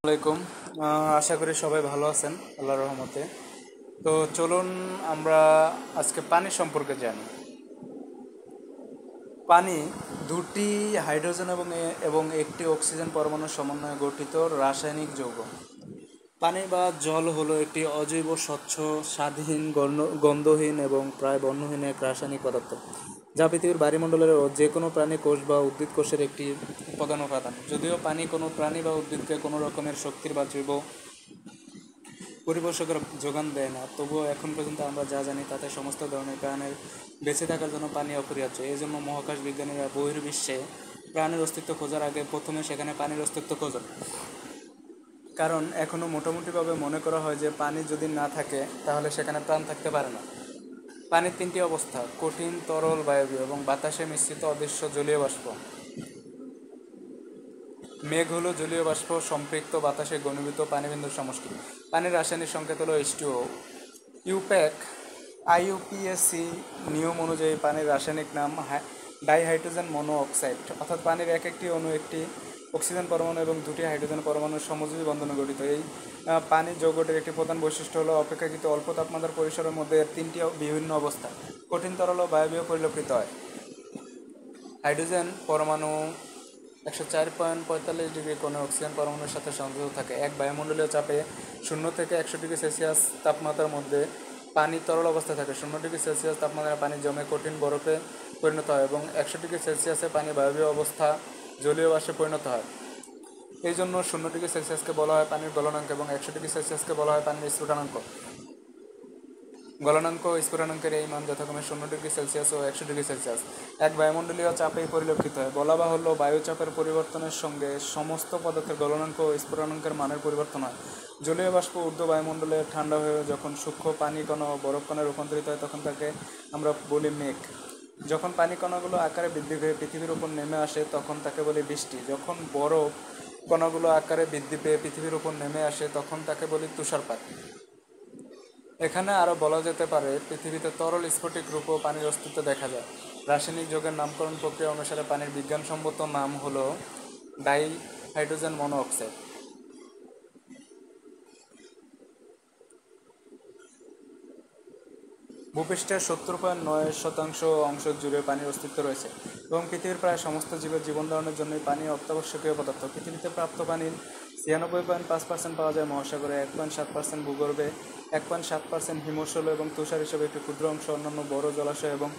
আসসালামাইকুম। আশা করি সবাই ভালো আছেন আল্লাহর রহমতে। তো চলুন আমরা আজকে পানি সম্পর্কে জানি। পানি দুটি হাইড্রোজেন এবং একটি অক্সিজেন পরমাণুর সমন্বয়ে গঠিত রাসায়নিক যৌগ। পানি বা জল হলো একটি অজৈব, স্বচ্ছ, স্বাদহীন, গন্ধহীন এবং প্রায় বর্ণহীন এক রাসায়নিক পদার্থ, যা পৃথিবীর বায়ুমণ্ডলের যে কোনো প্রাণী কোষ বা উদ্ভিদ কোষের একটি প্রধান উপাদান। যদিও পানি কোনো প্রাণী বা উদ্ভিদকে কোনো রকমের শক্তির বা জৈব পরিপোষকের যোগান দেয় না, তবুও এখন পর্যন্ত আমরা যা জানি তাতে সমস্ত ধরনের প্রাণের বেঁচে থাকার জন্য পানি অপরিহার্য। এই জন্য মহাকাশ বিজ্ঞানীরা বহির্বিশ্বে প্রাণের অস্তিত্ব খোঁজার আগে প্রথমে সেখানে পানির অস্তিত্ব খোঁজেন। কারণ এখনও মোটামুটিভাবে মনে করা হয় যে পানি যদি না থাকে তাহলে সেখানে প্রাণ থাকতে পারে না। পানির তিনটি অবস্থা: কঠিন, তরল, বায়বীয় এবং বাতাসে মিশ্রিত অদৃশ্য জলীয় বাষ্প। মেঘ হলো জলীয় বাষ্প সম্পৃক্ত বাতাসে ঘনীভূত পানিবিন্দুর সমষ্টি। পানির রাসায়নিক সংকেত হলো H2O। ইউপ্যাক IUPAC নিয়ম অনুযায়ী পানির রাসায়নিক নাম ডাইহাইড্রোজেন মনো অক্সাইড, অর্থাৎ পানির এক একটি অণু একটি অক্সিজেন পরমাণু এবং দুটি হাইড্রোজেন পরমাণুর সমযোজী বন্ধনে গঠিত। এই পানি যৌগটির একটি প্রধান বৈশিষ্ট্য হলো অপেক্ষাকৃত অল্প তাপমাত্রার পরিসরের মধ্যে এর তিনটি বিভিন্ন অবস্থা, কঠিন, তরল ও বায়বীয়, পরিলক্ষিত হয়। হাইড্রোজেন পরমাণু 104.45 ডিগ্রি কোণে অক্সিজেন পরমাণুর সাথে সংযুক্ত থাকে। এক বায়ুমণ্ডলীয় চাপে 0 থেকে 100 ডিগ্রি সেলসিয়াস তাপমাত্রার মধ্যে পানি তরল অবস্থায় থাকে। 0 ডিগ্রি সেলসিয়াস তাপমাত্রায় পানি জমে কঠিন বরফে পরিণত হয় এবং 100 ডিগ্রি সেলসিয়াসে পানি বায়বীয় অবস্থা জলীয় বাষ্পে পরিণত হয়। এই জন্য 0 ডিগ্রি সেলসিয়াসকে বলা হয় পানির গলনাঙ্ক এবং 100 ডিগ্রি সেলসিয়াসকে বলা হয় পানির স্ফুটনাঙ্ক। গলনাঙ্ক ও স্ফুটনাঙ্কের এই মান যথাক্রমে 0 ডিগ্রি সেলসিয়াস ও 100 ডিগ্রি সেলসিয়াস। এক বায়ুমণ্ডলীয় চাপেই পরিলক্ষিত হয়। বলা বাহুল্য, বায়ুচাপের পরিবর্তনের সঙ্গে সমস্ত পদার্থের গলনাঙ্ক ও স্ফুটনাঙ্কের মানের পরিবর্তন হয়। জলীয় বাষ্প ঊর্ধ্ব বায়ুমণ্ডলে ঠান্ডা হয়ে যখন সূক্ষ্ম পানি কণা ও বরফ কণায় রূপান্তরিত হয় তখন তাকে আমরা বলি মেঘ। যখন পানি কণাগুলো আকারে বৃদ্ধি পেয়ে পৃথিবীর উপর নেমে আসে তখন তাকে বলি বৃষ্টি। যখন বরফ কণাগুলো আকারে বৃদ্ধি পেয়ে পৃথিবীর উপর নেমে আসে তখন তাকে বলি তুষারপাত। এখানে আরও বলা যেতে পারে পৃথিবীতে তরল স্ফটিক রূপেও পানির অস্তিত্ব দেখা যায়। রাসায়নিক যৌগের নামকরণ প্রক্রিয়া অনুসারে পানির বিজ্ঞানসম্মত নাম হলো ডাইহাইড্রোজেন মনো অক্সাইড। ভূপৃষ্ঠের 70.9% অংশ জুড়ে পানির অস্তিত্ব রয়েছে এবং পৃথিবীর প্রায় সমস্ত জীবের জীবন ধারণের জন্যই পানি অত্যাবশ্যকীয় পদার্থ। পৃথিবীতে প্রাপ্ত পানির 96.5% পাওয়া যায় মহাসাগরে, 1.7% ভূগর্ভে, 1.7% হিমশৈল এবং তুষার হিসেবে একটি ক্ষুদ্র অংশ অন্যান্য বড় জলাশয় এবং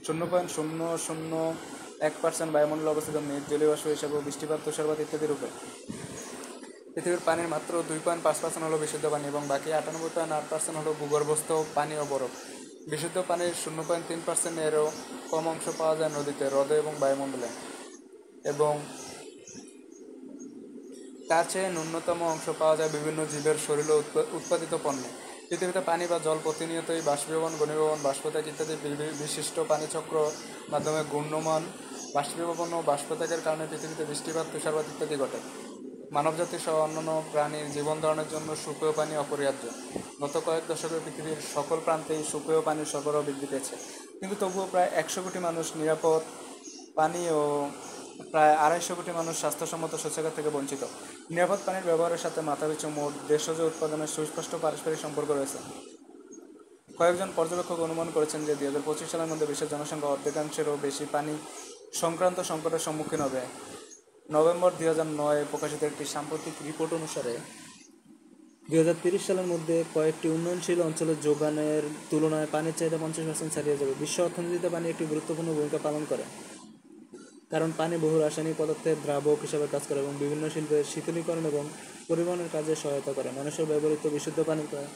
0.001% বায়ুমণ্ডলে অবস্থিত মেঘ, জলীয় বাষ্প হিসেবে বৃষ্টিপাত, তুষারপাত ইত্যাদি রূপে। পৃথিবীর পানির মাত্র 2.5% হলো বিশুদ্ধ পানি এবং বাকি 98.8% হলো ভূগর্ভস্থ পানি ও বরফ। বিশুদ্ধ পানির 0.3% এরও কম অংশ পাওয়া যায় নদীতে, হ্রদে এবং বায়ুমণ্ডলে, এবং তার চেয়ে ন্যূনতম অংশ পাওয়া যায় বিভিন্ন জীবের শরীরে উৎপাদিত পণ্যে। পৃথিবীতে পানি বা জল প্রতিনিয়তই বাষ্পীভবন, ঘনীভবন, বাষ্পত্যাগ ইত্যাদি বিশিষ্ট পানিচক্র মাধ্যমে ঘূর্ণমান। বাষ্পীভবন ও বাষ্পত্যাগের কারণে পৃথিবীতে বৃষ্টিপাত, তুষারপাত ইত্যাদি ঘটে। মানবজাতি সহ অন্যান্য প্রাণীর জীবন ধারণের জন্য সুপেয় পানি অপরিহার্য। গত কয়েক দশকে পৃথিবীর সকল প্রান্তেই সুপেয় পানির সরবরাহ বৃদ্ধি পেয়েছে, কিন্তু তবুও প্রায় 100 কোটি মানুষ নিরাপদ পানি ও প্রায় 250 কোটি মানুষ স্বাস্থ্যসম্মত শৌচাগার থেকে বঞ্চিত। নিরাপদ পানির ব্যবহারের সাথে মাথাপিছু মোট দেশজ উৎপাদনের সুস্পষ্ট পারস্পরিক সম্পর্ক রয়েছে। কয়েকজন পর্যবেক্ষক অনুমান করেছেন যে 2025 সালের মধ্যে বিশ্বের জনসংখ্যা অর্ধেকাংশেরও বেশি পানি সংক্রান্ত সংকটের সম্মুখীন হবে। নভেম্বর 2009 প্রকাশিত একটি সাম্প্রতিক রিপোর্ট অনুসারে 2030 সালের মধ্যে কয়েকটি উন্নয়নশীল অঞ্চলের যোগানের তুলনায় পানির চাহিদা 50% ছাড়িয়ে যাবে। বিশ্ব অর্থনীতিতে পানি একটি গুরুত্বপূর্ণ ভূমিকা পালন করে, কারণ পানি বহু রাসায়নিক পদার্থের দ্রাবক হিসাবে কাজ করে এবং বিভিন্ন শিল্পের শীতলীকরণ এবং পরিবহনের কাজে সহায়তা করে। মানুষের ব্যবহৃত বিশুদ্ধ পানির প্রায়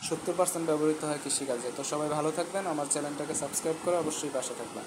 70% ব্যবহৃত হয় কৃষিকাজে। তো সবাই ভালো থাকবেন, আমার চ্যানেলটাকে সাবস্ক্রাইব করে অবশ্যই পাশে থাকবেন।